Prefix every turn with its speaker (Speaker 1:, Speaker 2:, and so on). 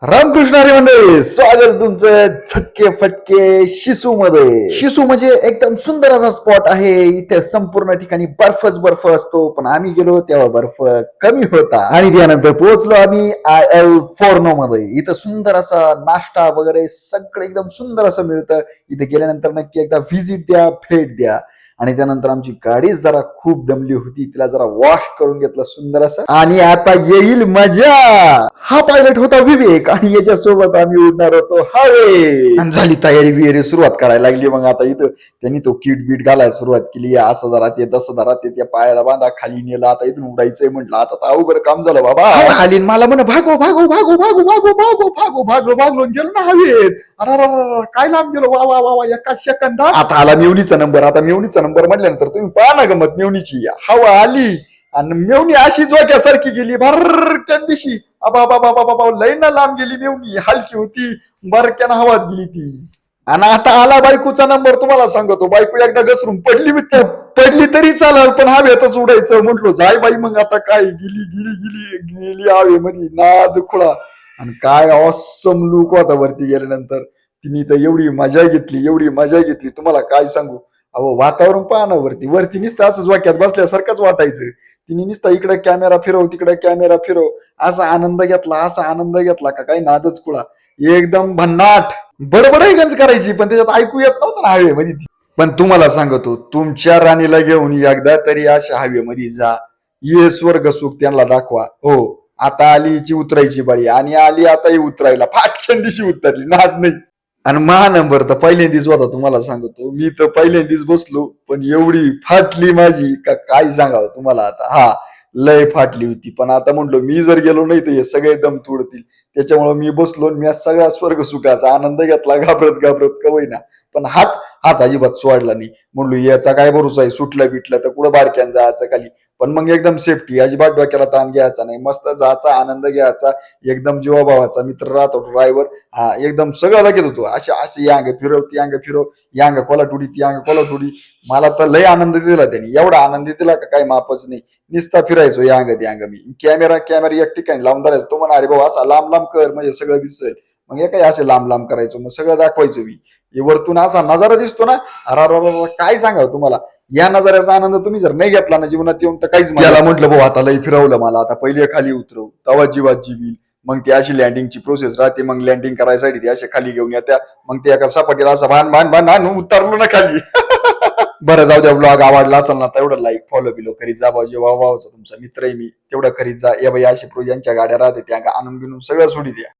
Speaker 1: रामकृष्ण हरी मंडळी, स्वागत तुमचं झटके फटके शिसू मध्ये. शिसू म्हणजे एकदम सुंदर असा स्पॉट आहे. इथे संपूर्ण ठिकाणी बर्फच बर्फ असतो, पण आम्ही गेलो तेव्हा बर्फ कमी होता आणि त्यानंतर पोहोचलो आम्ही IL4 मध्ये. इथं सुंदर असा नाश्ता वगैरे सगळं एकदम सुंदर असं मिळतं. इथे गेल्यानंतर नक्की एकदा व्हिजिट द्या, भेट द्या. आणि त्यानंतर आमची गाडी जरा खूप दमली होती, तिला जरा वॉश करून घेतलं सुंदर असं. आणि आता येईल मजा. हा पायलट होता विवेक आणि याच्यासोबत आम्ही उडणार होतो हवे. आणि झाली तयारी बियारी सुरुवात करायला लागली. मग आता इथं त्यांनी तो किट बीट घालायला सुरुवात केली. असं जरा ते तसं जरा ते त्या पायाला बांधा, खाली नेलं. आता इथून उडायचंय म्हटलं. आता तर अवघड काम झालं बाबा. हालीन मला म्हण भागो भागो भागो भागो भागो भागो भागो भागलो भागलो गेलो ना हवेत. अरे काय लांब गेलो वा वा वा वा एका सेकंदात. आता आला मेवणीचा नंबर. आता मेवणीचा नंबर म्हटल्यानंतर तुम्ही पहा ना गमत मेवणीची. हवा आली आणि मेवणी अशी जोक्यासारखी गेली भर त्या दिवशी. अबा बाबा बाबा बाबा लई ना लांब गेली मेवणी. हलकी होती, बरक्यानं हवात गेली ती. आणि आता आला बायकोचा नंबर. तुम्हाला सांगतो, बायको एकदा घसरून पडली पडली तरी चालेल, पण हवेतच उडायचं. म्हटलो जाय बाई. मग आता काय गेली गेली गेली गेली हवेमध्ये नाद खुळा. आणि काय ऑसम लुक होता वरती गेल्यानंतर. तिने तर एवढी मजा घेतली, एवढी मजा घेतली, तुम्हाला काय सांगू. अहो वातावरण पहा ना वरती. वरती नुसतं असंच वाक्यात बसल्यासारखंच वाटायचं. तिने नुसतं इकडे कॅमेरा फिरव, तिकडे कॅमेरा फिरव, असा आनंद घेतला, असा आनंद घेतला का काही नादच कुळा. एकदम भन्नाट बडबडही गंज करायची, पण त्याच्यात ऐकू येत नव्हतं ना हवेमध्ये. पण तुम्हाला सांगतो, तुमच्या राणीला घेऊन एकदा तरी अशा हवेमध्ये जा. ये स्वर्ग सुख त्यांना दाखवा. हो, आता आली हिची उतरायची बाळी आणि आली आता ही उतरायला. फाटक्यान दिवशी उतरली, नाद नाही. आणि महानंबर तर पहिल्यांदाच होता. तुम्हाला सांगतो, मी तर पहिल्यांदाच बसलो, पण एवढी फाटली माझी का काय सांगावं तुम्हाला. आता हा लय फाटली होती. पण आता म्हटलो मी जर गेलो नाही तर हे सगळे दम तोडतील. त्याच्यामुळे मी बसलो. मी सगळ्या स्वर्ग सुखाचा आनंद घेतला, घाबरत घाबरत का होईना. पण हात हात अजिबात सोडला नाही. म्हणलो याचा काय भरोसा आहे, सुटलं बिटलं तर कुठं बारक्यान जायचं खाली. पण मग एकदम सेफ्टी, अजिबात डोक्याला ताण घ्यायचा नाही, मस्त जायचा, आनंद घ्यायचा. एकदम जीवाभावाचा मित्र राहतो ड्रायव्हर. हा एकदम सगळं लगेच होतो. असे या अंग फिरव, ती अंग फिरव, या अंग कोलाटुडी, ती अंग कोलाटुडी. मला तर लय आनंद दिला त्यांनी. एवढा आनंद दिला का काही मापच नाही. निस्ता फिरायचो या अंग त्या अंग. मी कॅमेरा एक ठिकाणी लावून धरायचो. तो म्हणा अरे बाबा असा लांब लांब कर म्हणजे सगळं दिसेल. मग हे काही असे लांब लांब करायचो, मग सगळं दाखवायचो मी. हे वरतून असा नजारा दिसतो ना, अरा काय सांगावं तुम्हाला. या नजाऱ्याचा आनंद तुम्ही जर नाही घेतला ना जीवनात येऊन तर काहीच. मला म्हटलं भाऊ आता लई फिरवलं मला, आता पहिले खाली उतरव, तवा जीवात जीवी. मग ती अशी लँडिंगची प्रोसेस राहते. मग लँडिंग करायसाठी ती असे खाली घेऊन येत्या. मग ते एका सपाटीला असं भान भान भान भान उतरलो ना खाली. बरं जाऊ द्या. ब्लॉग आवडला असेल ना तेवढं लाईक फॉलो बिलो करीत जा. बाबा जेव्हा तुमचा मित्र आहे मी, तेवढं करीत जा. या बाई अशी यांच्या गाड्या राहते त्या आणून बिनून सगळं सोडी द्या.